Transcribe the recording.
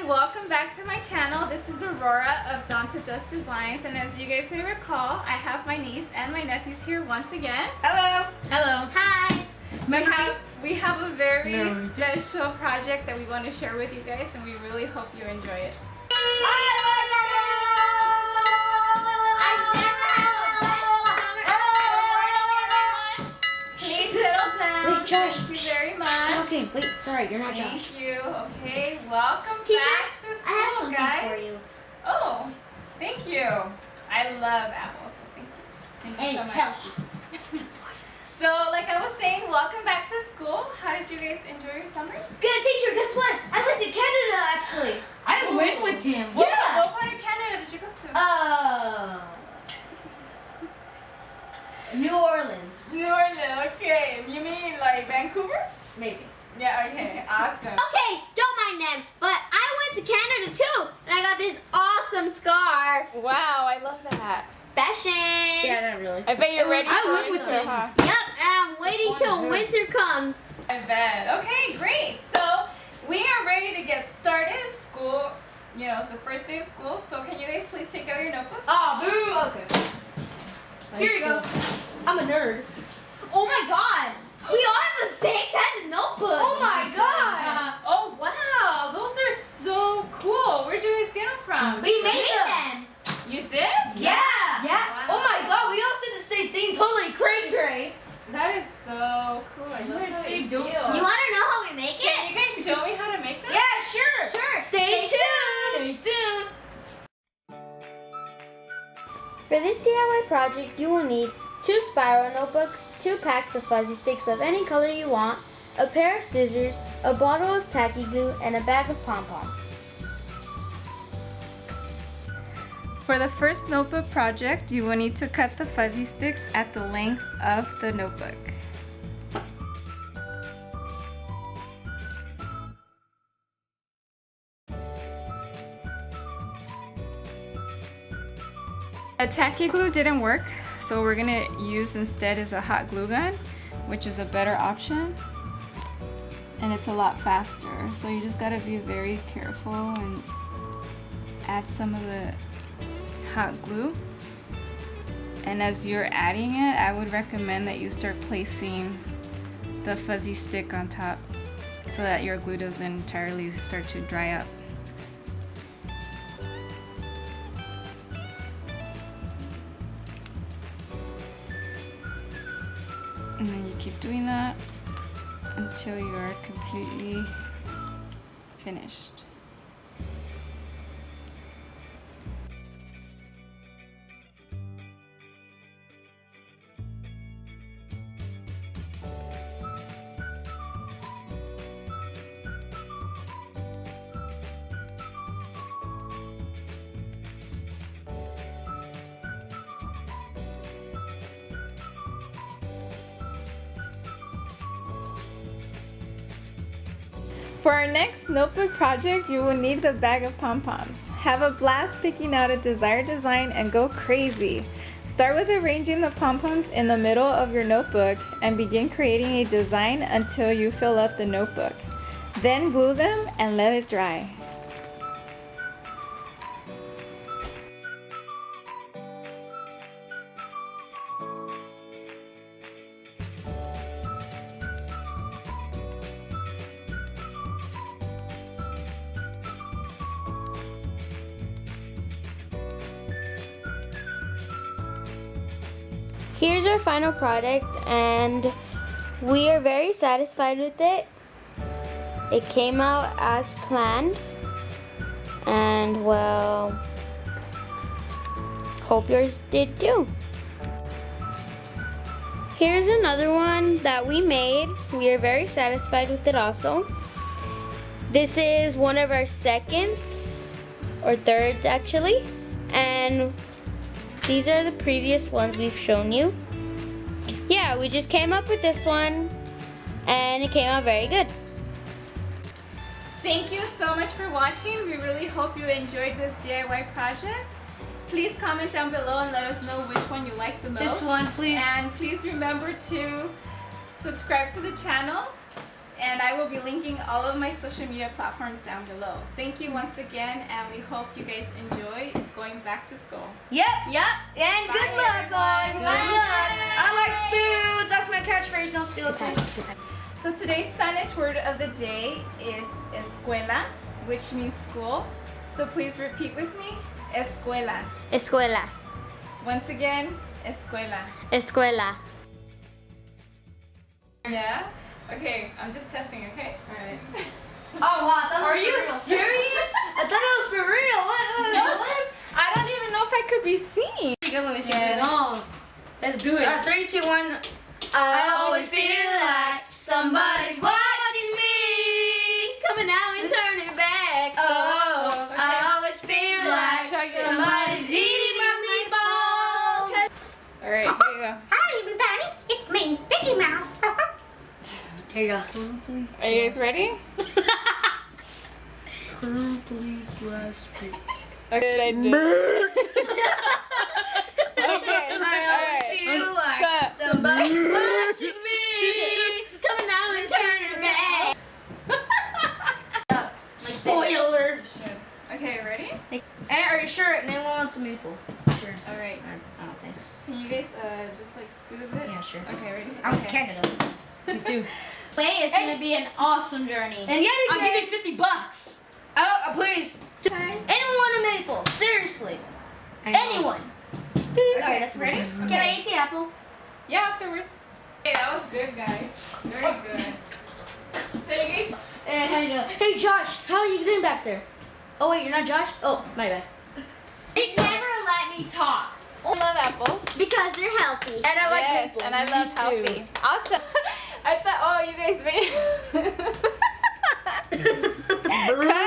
welcome back to my channel. This is Aurora of Dawn to Dust Designs, and as you guys may recall, I have my niece and my nephews here once again. Hello. Hello. Hi. We have a very special project that we want to share with you guys, and we really hope you enjoy it. Please settle down. Wait, Josh. Thank you very much. She's talking. Wait, sorry, you're not Josh. Thank you. Okay, welcome Teacher, back to school, I have something guys. for you. Oh, thank you. I love apples, so thank you. Thank you so much. So, like I was saying, welcome back to school. How did you guys enjoy your summer? Good, teacher. Guess what? I went to Canada actually. I went with him. What part of Canada did you go to? New Orleans. New Orleans. Okay. You mean like Vancouver? Maybe. Yeah. Okay. Awesome. Okay, don't mind them, but I went to Canada too, and I got this awesome scarf. Wow, I love that. Fashion. Yeah, not really. I bet you're ready I for went with winter, him. huh? Yep, and I'm waiting till winter comes. I bet. Okay, great. So we are ready to get started. School, you know, it's the first day of school. So can you guys please take out your notebooks? Oh, boo. Okay. Here you go. I'm a nerd. Oh my god, we all have the same kind of notebook. Oh my god. Oh wow, those are so cool. Where'd you guys get them from? We made them. them. You did? Yeah. Yeah. Oh my god, we all said the same thing. Totally cray. That is so cool. I love how you feel. You want to know how we make Can it? you guys show me how to make them? Yeah, sure. Sure. Stay tuned. Stay tuned. For this DIY project, you will need 2 spiral notebooks, 2 packs of fuzzy sticks of any color you want, a pair of scissors, a bottle of tacky glue, and a bag of pom-poms. For the first notebook project, you will need to cut the fuzzy sticks at the length of the notebook. A tacky glue didn't work, so we're gonna use instead is a hot glue gun, which is a better option, and it's a lot faster. So you just gotta be very careful and add some of the hot glue. And as you're adding it, I would recommend that you start placing the fuzzy stick on top so that your glue doesn't entirely start to dry up. And then you keep doing that until you are completely finished. For our next notebook project, you will need the bag of pom-poms. Have a blast picking out a desired design and go crazy. Start with arranging the pom-poms in the middle of your notebook and begin creating a design until you fill up the notebook. Then glue them and let it dry. Here's our final product, and we are very satisfied with it. It came out as planned, and well, hope yours did too. Here's another one that we made. We are very satisfied with it also. This is one of our seconds, or thirds actually, and these are the previous ones we've shown you. Yeah, we just came up with this one, and it came out very good. Thank you so much for watching. We really hope you enjoyed this DIY project. Please comment down below and let us know which one you like the most. This one, please. And please remember to subscribe to the channel And I will be linking all of my social media platforms down below. Thank you once again, and we hope you guys enjoy going back to school. Yep. And good luck, everyone. Good luck. I like spoons. That's my catchphrase. No steal please. So today's Spanish word of the day is escuela, which means school. So please repeat with me, escuela. Escuela. Once again, escuela. Escuela. Yeah? Okay, I'm just testing, okay? Alright. Oh wow, that was Are you for real. serious? I thought it was for real. What? I don't even know if I could be seen. Good, let me see. No. Let's do it. 3, 2, 1. I always feel like somebody's watching me. Coming out and turning back. Oh, I always feel like somebody's eating my meatballs. Alright, here you go. Hi everybody, it's me, Mickey Mouse. Here you go. Are you guys ready? Good idea. Okay. I always feel like So- somebody's watching me. Coming out and turning back. Spoiler. Okay, ready? And are you sure? Name one with some maple. Sure. Alright. Oh, thanks. Can you guys just like scoot a bit? Yeah, sure. Okay, ready? I went to Okay. Canada. Me too. Wait, it's gonna be an awesome journey. And yet I'll again, give you $50. oh, please. Anyone want a maple? Seriously. Anyone. Alright, that's ready? ready. Can I eat the apple? Yeah, afterwards. Hey, that was good, guys. Very good. So you guys. Hey, Josh, how are you doing back there? Oh wait, you're not Josh? Oh, my bad. They never let me talk I love apples. because they're healthy. And I like Yes, maples. and I love healthy. Awesome. I thought, oh, you guys made. Cut.